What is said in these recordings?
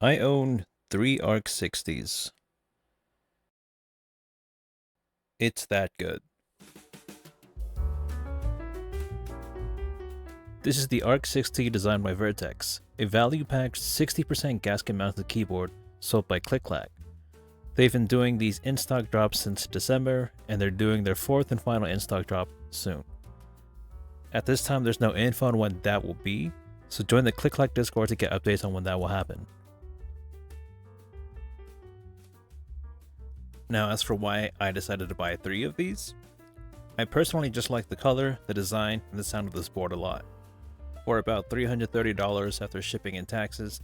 I own 3 Arc60s. It's that good. This is the Arc60 designed by Vertex, a value-packed 60% gasket-mounted keyboard sold by KineticLabs. They've been doing these in-stock drops since December, and they're doing their 4th and final in-stock drop soon. At this time, there's no info on when that will be, so join the KineticLabs Discord to get updates on when that will happen. Now, as for why I decided to buy 3 of these, I personally just like the color, the design, and the sound of this board a lot. For about $330 after shipping and taxes,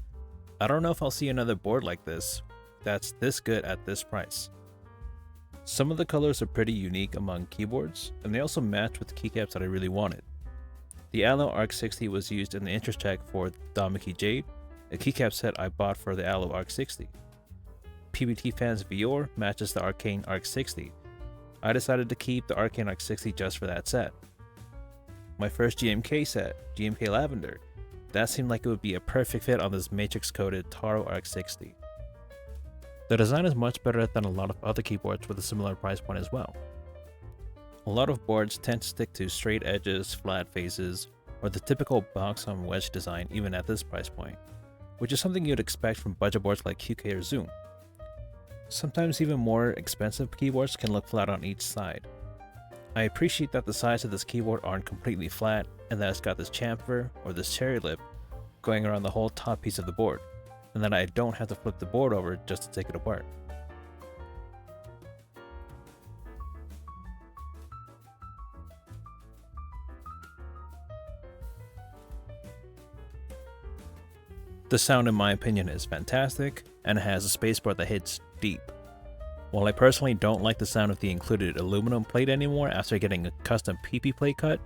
I don't know if I'll see another board like this that's this good at this price. Some of the colors are pretty unique among keyboards, and they also match with keycaps that I really wanted. The Allo Arc60 was used in the interest check for Damaki Jade, a keycap set I bought for the Allo Arc60. PBT Fans Vior matches the Arcane Arc60. I decided to keep the Arcane Arc60 just for that set. My first GMK set, GMK Lavender, that seemed like it would be a perfect fit on this matrix-coated Taro Arc60. The design is much better than a lot of other keyboards with a similar price point as well. A lot of boards tend to stick to straight edges, flat faces, or the typical box on wedge design even at this price point, which is something you'd expect from budget boards like QK or Zoom. Sometimes even more expensive keyboards can look flat on each side. I appreciate that the sides of this keyboard aren't completely flat and that it's got this chamfer or this cherry lip going around the whole top piece of the board, and that I don't have to flip the board over just to take it apart. The sound in my opinion is fantastic, and it has a spacebar that hits deep. While I personally don't like the sound of the included aluminum plate anymore after getting a custom PP plate cut,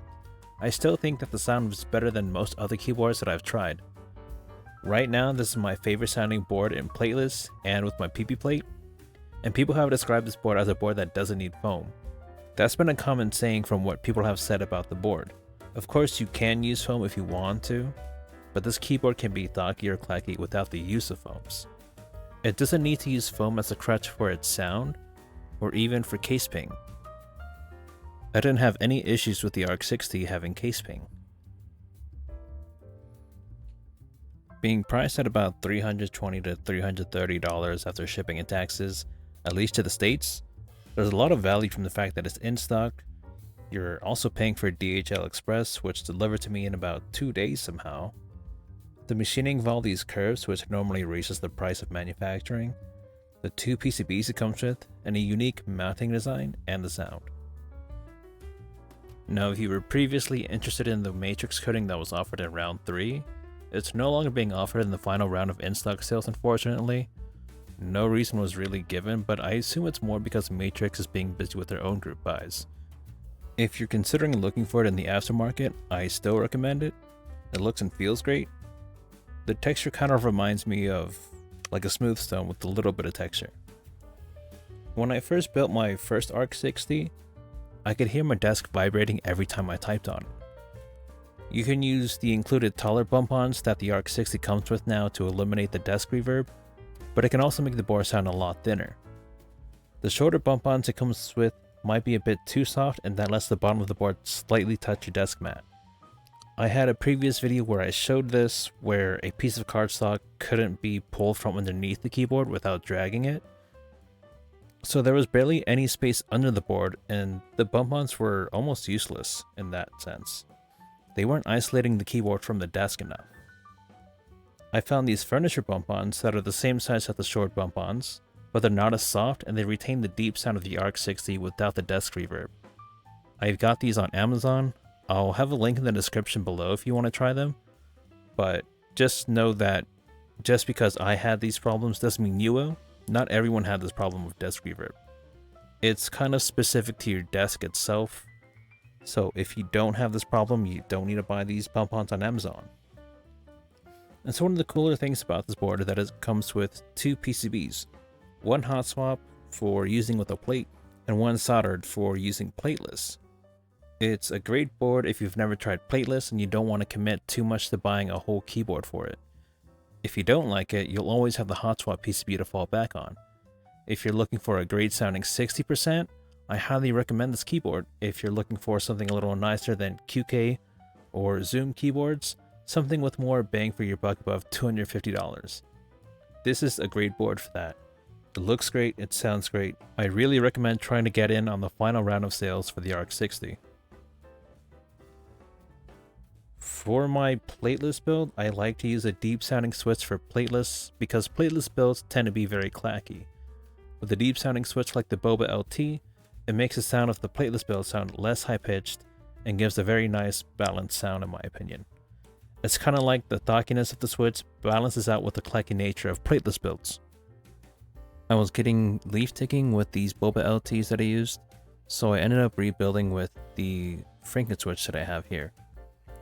I still think that the sound is better than most other keyboards that I've tried. Right now, this is my favorite sounding board in Plateless and with my PP plate, and people have described this board as a board that doesn't need foam. That's been a common saying from what people have said about the board. Of course, you can use foam if you want to, but this keyboard can be thocky or clacky without the use of foams. It doesn't need to use foam as a crutch for its sound, or even for case ping. I didn't have any issues with the Arc60 having case ping. Being priced at about $320 to $330 after shipping and taxes, at least to the States, there's a lot of value from the fact that it's in stock. You're also paying for DHL Express, which delivered to me in about 2 days somehow. The machining of all these curves, which normally raises the price of manufacturing, the 2 PCBs it comes with, and a unique mounting design, and the sound. Now, if you were previously interested in the matrix coating that was offered in round 3, it's no longer being offered in the final round of in-stock sales, unfortunately. No reason was really given, but I assume it's more because Matrix is being busy with their own group buys. If you're considering looking for it in the aftermarket, I still recommend it. It looks and feels great. The texture kind of reminds me of like a smooth stone with a little bit of texture. When I first built my first Arc60, I could hear my desk vibrating every time I typed on it. You can use the included taller bumpons that the Arc60 comes with now to eliminate the desk reverb, but it can also make the board sound a lot thinner. The shorter bumpons it comes with might be a bit too soft, and that lets the bottom of the board slightly touch your desk mat. I had a previous video where I showed this, where a piece of cardstock couldn't be pulled from underneath the keyboard without dragging it. So there was barely any space under the board, and the bumpons were almost useless in that sense. They weren't isolating the keyboard from the desk enough. I found these furniture bumpons that are the same size as the short bumpons, but they're not as soft and they retain the deep sound of the Arc60 without the desk reverb. I got these on Amazon. I'll have a link in the description below if you want to try them, but just know that just because I had these problems doesn't mean you will. Not everyone had this problem with desk reverb. It's kind of specific to your desk itself, so if you don't have this problem, you don't need to buy these bumpons on Amazon. And so one of the cooler things about this board is that it comes with 2 PCBs, one hot swap for using with a plate, and one soldered for using plateless. It's a great board if you've never tried plateless and you don't want to commit too much to buying a whole keyboard for it. If you don't like it, you'll always have the hot swap PCB to fall back on. If you're looking for a great sounding 60%, I highly recommend this keyboard. If you're looking for something a little nicer than QK or Zoom keyboards, something with more bang for your buck above $250. This is a great board for that. It looks great, it sounds great. I really recommend trying to get in on the final round of sales for the Arc60. For my Plateless build, I like to use a deep sounding switch for Plateless because Plateless builds tend to be very clacky. With a deep sounding switch like the Boba LT, it makes the sound of the Plateless build sound less high pitched and gives a very nice balanced sound in my opinion. It's kind of like the thockiness of the switch balances out with the clacky nature of Plateless builds. I was getting leaf ticking with these Boba LTs that I used, so I ended up rebuilding with the Franken switch that I have here.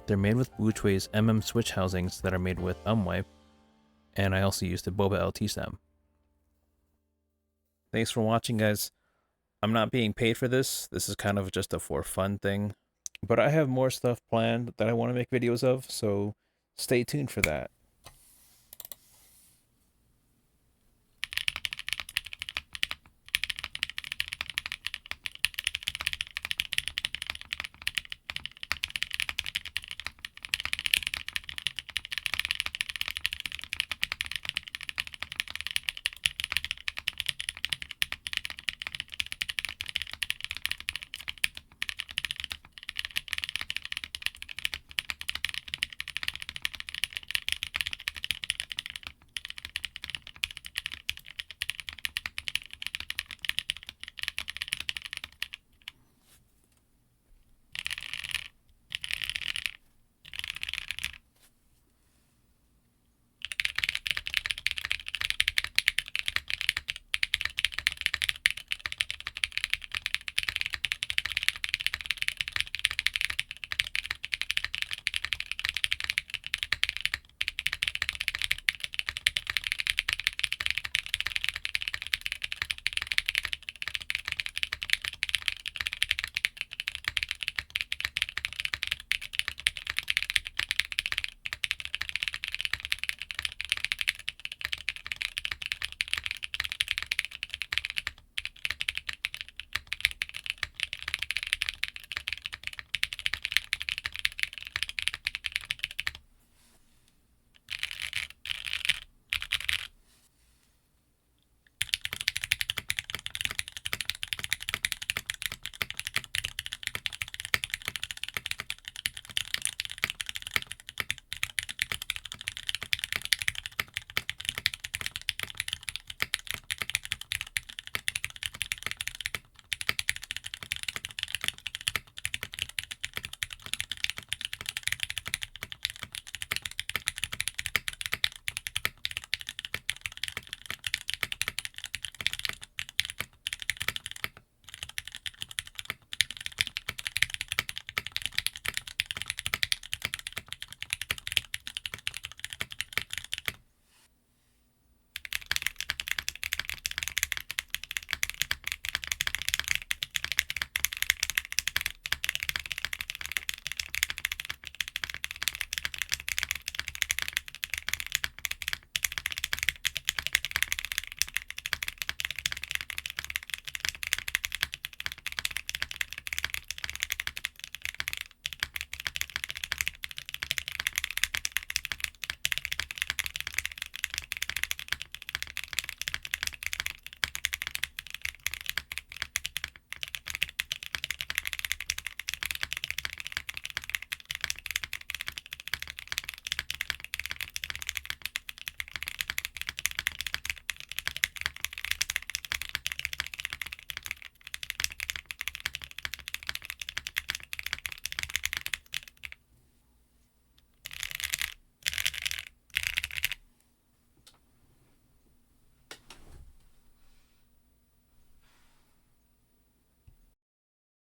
They're made with Wuchui's switch housings that are made with wipe, and I also used the Boba LT stem. Thanks for watching, guys. I'm not being paid for this. This is kind of just a for fun thing, but I have more stuff planned that I want to make videos of, so stay tuned for that.